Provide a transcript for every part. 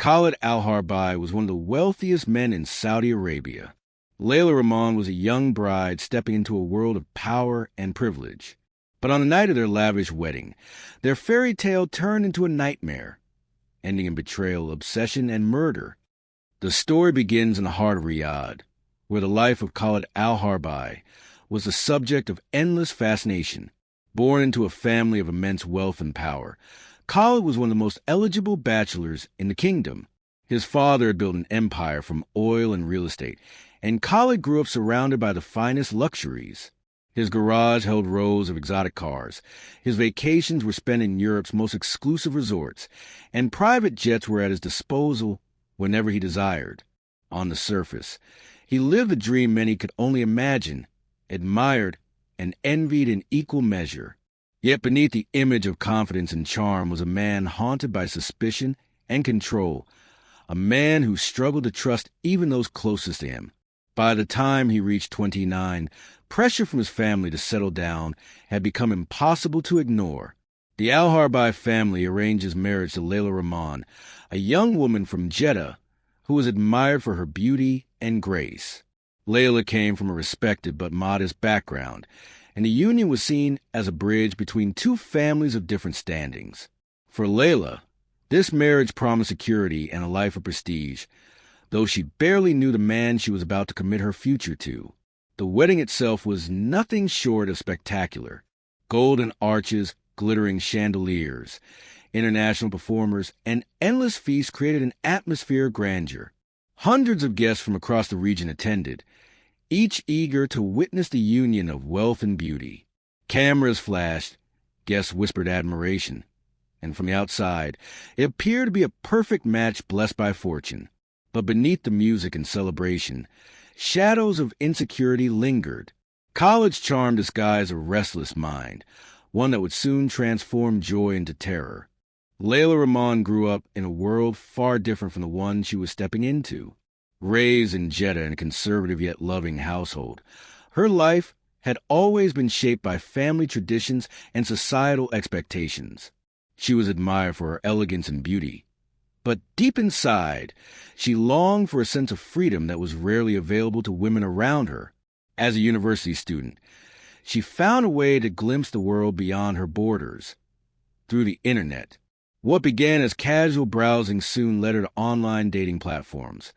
Khalid Al-Harbi was one of the wealthiest men in Saudi Arabia. Layla Rahman was a young bride stepping into a world of power and privilege. But on the night of their lavish wedding, their fairy tale turned into a nightmare, ending in betrayal, obsession, and murder. The story begins in the heart of Riyadh, where the life of Khalid Al-Harbi was the subject of endless fascination. Born into a family of immense wealth and power, Khalid was one of the most eligible bachelors in the kingdom. His father had built an empire from oil and real estate, and Khalid grew up surrounded by the finest luxuries. His garage held rows of exotic cars. His vacations were spent in Europe's most exclusive resorts, and private jets were at his disposal whenever he desired. On the surface, he lived a dream many could only imagine, admired, and envied in equal measure. Yet beneath the image of confidence and charm was a man haunted by suspicion and control, a man who struggled to trust even those closest to him. By the time he reached 29, pressure from his family to settle down had become impossible to ignore. The Al-Harbi family arranged his marriage to Layla Rahman, a young woman from Jeddah who was admired for her beauty and grace. Layla came from a respected but modest background, and the union was seen as a bridge between two families of different standings. For Layla, this marriage promised security and a life of prestige, though she barely knew the man she was about to commit her future to. The wedding itself was nothing short of spectacular. Golden arches, glittering chandeliers, international performers, and endless feasts created an atmosphere of grandeur. Hundreds of guests from across the region attended, each eager to witness the union of wealth and beauty. Cameras flashed, guests whispered admiration, and from the outside, it appeared to be a perfect match blessed by fortune. But beneath the music and celebration, shadows of insecurity lingered. Khalid's charm disguised a restless mind, one that would soon transform joy into terror. Layla Rahman grew up in a world far different from the one she was stepping into. Raised in Jeddah in a conservative yet loving household, her life had always been shaped by family traditions and societal expectations. She was admired for her elegance and beauty, but deep inside, she longed for a sense of freedom that was rarely available to women around her. As a university student, she found a way to glimpse the world beyond her borders. Through the internet, what began as casual browsing soon led her to online dating platforms,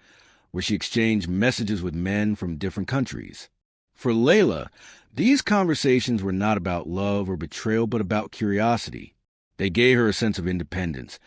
where she exchanged messages with men from different countries. For Layla, these conversations were not about love or betrayal, but about curiosity. They gave her a sense of independence,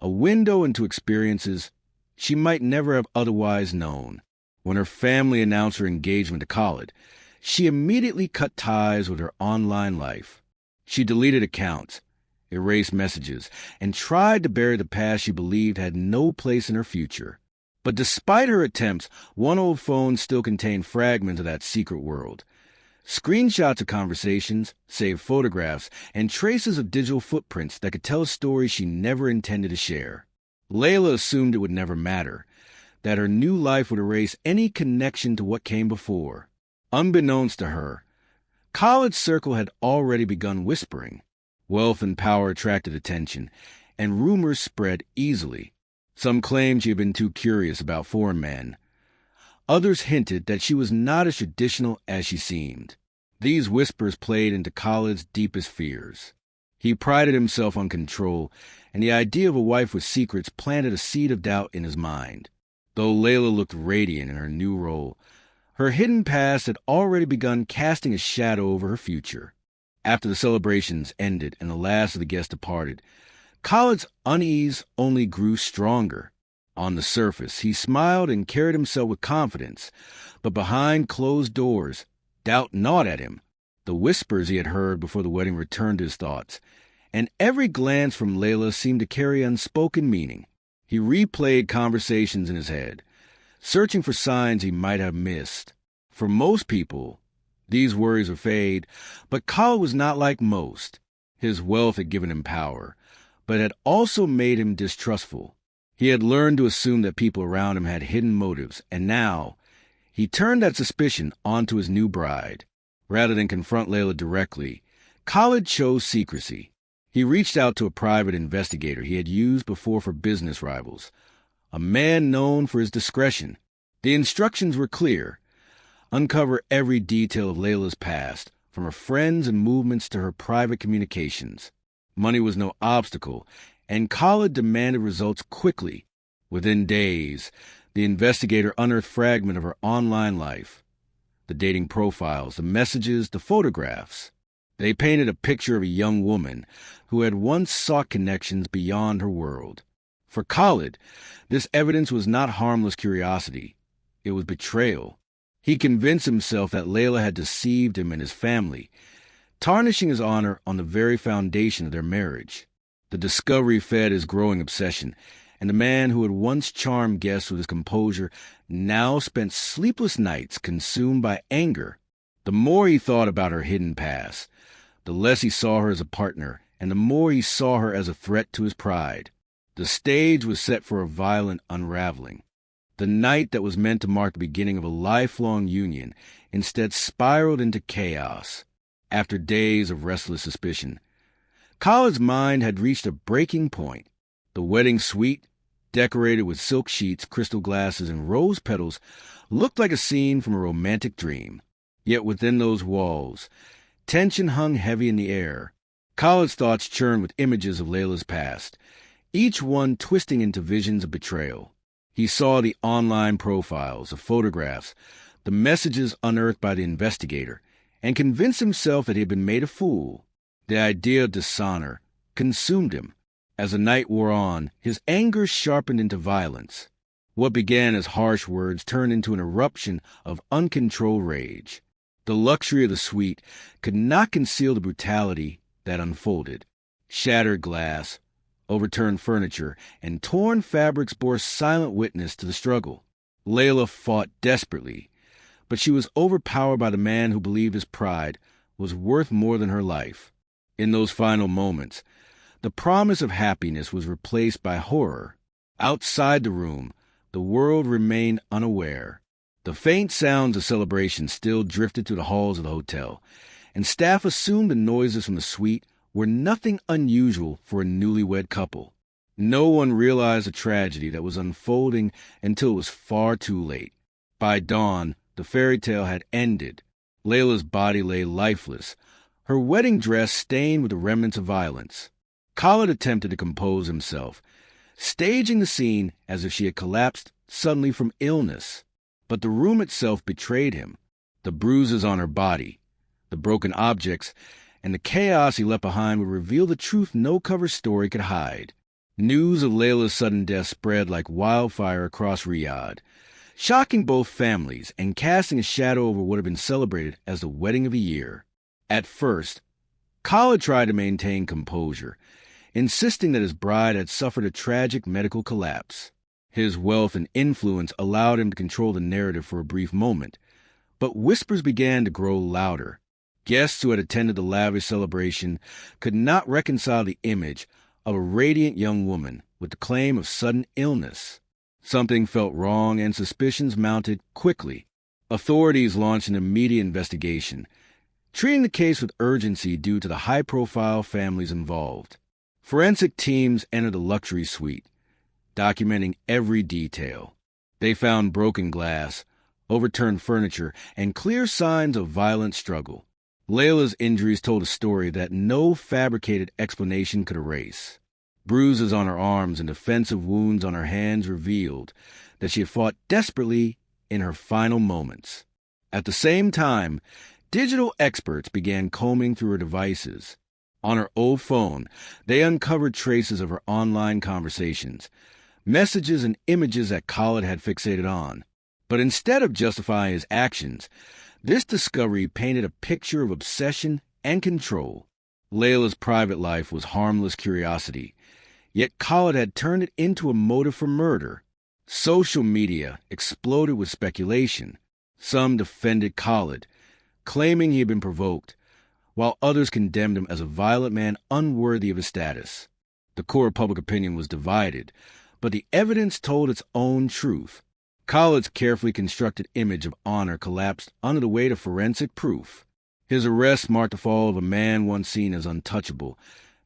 a window into experiences she might never have otherwise known. When her family announced her engagement to Khalid, she immediately cut ties with her online life. She deleted accounts, erased messages, and tried to bury the past she believed had no place in her future. But despite her attempts, one old phone still contained fragments of that secret world. Screenshots of conversations, saved photographs, and traces of digital footprints that could tell a story she never intended to share. Layla assumed it would never matter, that her new life would erase any connection to what came before. Unbeknownst to her, Khalid's circle had already begun whispering. Wealth and power attracted attention, and rumors spread easily. Some claimed she had been too curious about foreign men. Others hinted that she was not as traditional as she seemed. These whispers played into Khalid's deepest fears. He prided himself on control, and the idea of a wife with secrets planted a seed of doubt in his mind. Though Layla looked radiant in her new role, her hidden past had already begun casting a shadow over her future. After the celebrations ended and the last of the guests departed, Khalid's unease only grew stronger. On the surface, he smiled and carried himself with confidence, but behind closed doors, doubt gnawed at him. The whispers he had heard before the wedding returned to his thoughts, and every glance from Layla seemed to carry unspoken meaning. He replayed conversations in his head, searching for signs he might have missed. For most people, these worries would fade, but Khalid was not like most. His wealth had given him power, but had also made him distrustful. He had learned to assume that people around him had hidden motives, and now he turned that suspicion onto his new bride. Rather than confront Layla directly, Khalid chose secrecy. He reached out to a private investigator he had used before for business rivals, a man known for his discretion. The instructions were clear. Uncover every detail of Layla's past, from her friends and movements to her private communications. Money was no obstacle, and Khalid demanded results quickly. Within days, the investigator unearthed fragments of her online life. The dating profiles, the messages, the photographs. They painted a picture of a young woman who had once sought connections beyond her world. For Khalid, this evidence was not harmless curiosity. It was betrayal. He convinced himself that Layla had deceived him and his family, tarnishing his honor on the very foundation of their marriage. The discovery fed his growing obsession, and the man who had once charmed guests with his composure now spent sleepless nights consumed by anger. The more he thought about her hidden past, the less he saw her as a partner, and the more he saw her as a threat to his pride. The stage was set for a violent unraveling. The night that was meant to mark the beginning of a lifelong union instead spiraled into chaos. After days of restless suspicion, Khalid's mind had reached a breaking point. The wedding suite, decorated with silk sheets, crystal glasses, and rose petals, looked like a scene from a romantic dream. Yet within those walls, tension hung heavy in the air. Khalid's thoughts churned with images of Layla's past, each one twisting into visions of betrayal. He saw the online profiles, the photographs, the messages unearthed by the investigator, and convinced himself that he had been made a fool. The idea of dishonor consumed him. As the night wore on, his anger sharpened into violence. What began as harsh words turned into an eruption of uncontrolled rage. The luxury of the suite could not conceal the brutality that unfolded. Shattered glass, overturned furniture, and torn fabrics bore silent witness to the struggle. Layla fought desperately, but she was overpowered by the man who believed his pride was worth more than her life. In those final moments, the promise of happiness was replaced by horror. Outside the room, the world remained unaware. The faint sounds of celebration still drifted through the halls of the hotel, and staff assumed the noises from the suite were nothing unusual for a newlywed couple. No one realized the tragedy that was unfolding until it was far too late. By dawn, the fairy tale had ended. Layla's body lay lifeless, her wedding dress stained with the remnants of violence. Khalid attempted to compose himself, staging the scene as if she had collapsed suddenly from illness. But the room itself betrayed him. The bruises on her body, the broken objects, and the chaos he left behind would reveal the truth no cover story could hide. News of Layla's sudden death spread like wildfire across Riyadh, shocking both families and casting a shadow over what had been celebrated as the wedding of the year. At first, Khalid tried to maintain composure, insisting that his bride had suffered a tragic medical collapse. His wealth and influence allowed him to control the narrative for a brief moment, but whispers began to grow louder. Guests who had attended the lavish celebration could not reconcile the image of a radiant young woman with the claim of sudden illness. Something felt wrong, and suspicions mounted quickly. Authorities launched an immediate investigation, treating the case with urgency due to the high-profile families involved. Forensic teams entered the luxury suite, documenting every detail. They found broken glass, overturned furniture, and clear signs of violent struggle. Layla's injuries told a story that no fabricated explanation could erase. Bruises on her arms and defensive wounds on her hands revealed that she had fought desperately in her final moments. At the same time, digital experts began combing through her devices. On her old phone, they uncovered traces of her online conversations, messages and images that Khalid had fixated on. But instead of justifying his actions, this discovery painted a picture of obsession and control. Layla's private life was harmless curiosity, yet Khalid had turned it into a motive for murder. Social media exploded with speculation. Some defended Khalid, claiming he had been provoked, while others condemned him as a violent man unworthy of his status. The core of public opinion was divided, but the evidence told its own truth. Khalid's carefully constructed image of honor collapsed under the weight of forensic proof. His arrest marked the fall of a man once seen as untouchable,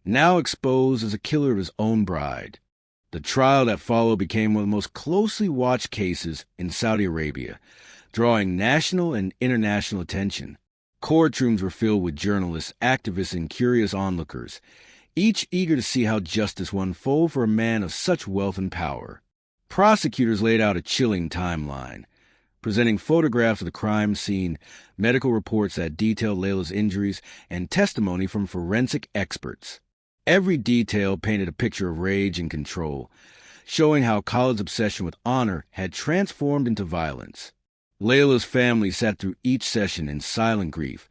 now exposed as a killer of his own bride. The trial that followed became one of the most closely watched cases in Saudi Arabia, drawing national and international attention. Courtrooms were filled with journalists, activists, and curious onlookers, each eager to see how justice would unfold for a man of such wealth and power. Prosecutors laid out a chilling timeline, presenting photographs of the crime scene, medical reports that detailed Layla's injuries, and testimony from forensic experts. Every detail painted a picture of rage and control, showing how Khalid's obsession with honor had transformed into violence. Layla's family sat through each session in silent grief,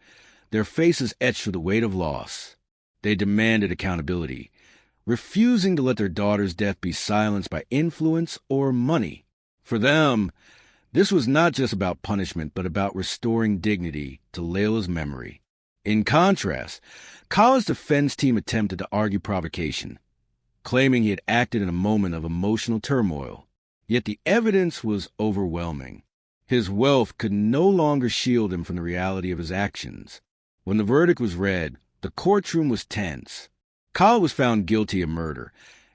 their faces etched with the weight of loss. They demanded accountability, refusing to let their daughter's death be silenced by influence or money. For them, this was not just about punishment, but about restoring dignity to Layla's memory. In contrast, Khalid's defense team attempted to argue provocation, claiming he had acted in a moment of emotional turmoil. Yet the evidence was overwhelming. His wealth could no longer shield him from the reality of his actions. When the verdict was read, the courtroom was tense. Khalid was found guilty of murder,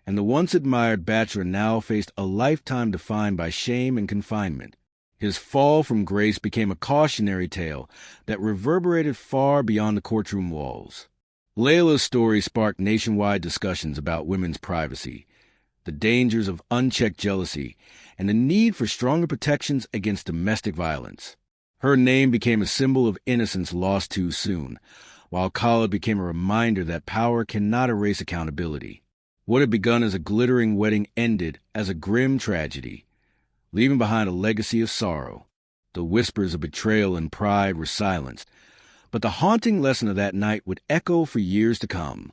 and the once-admired bachelor now faced a lifetime defined by shame and confinement. His fall from grace became a cautionary tale that reverberated far beyond the courtroom walls. Layla's story sparked nationwide discussions about women's privacy, the dangers of unchecked jealousy, and the need for stronger protections against domestic violence. Her name became a symbol of innocence lost too soon, while Khalid became a reminder that power cannot erase accountability. What had begun as a glittering wedding ended as a grim tragedy, leaving behind a legacy of sorrow. The whispers of betrayal and pride were silenced, but the haunting lesson of that night would echo for years to come.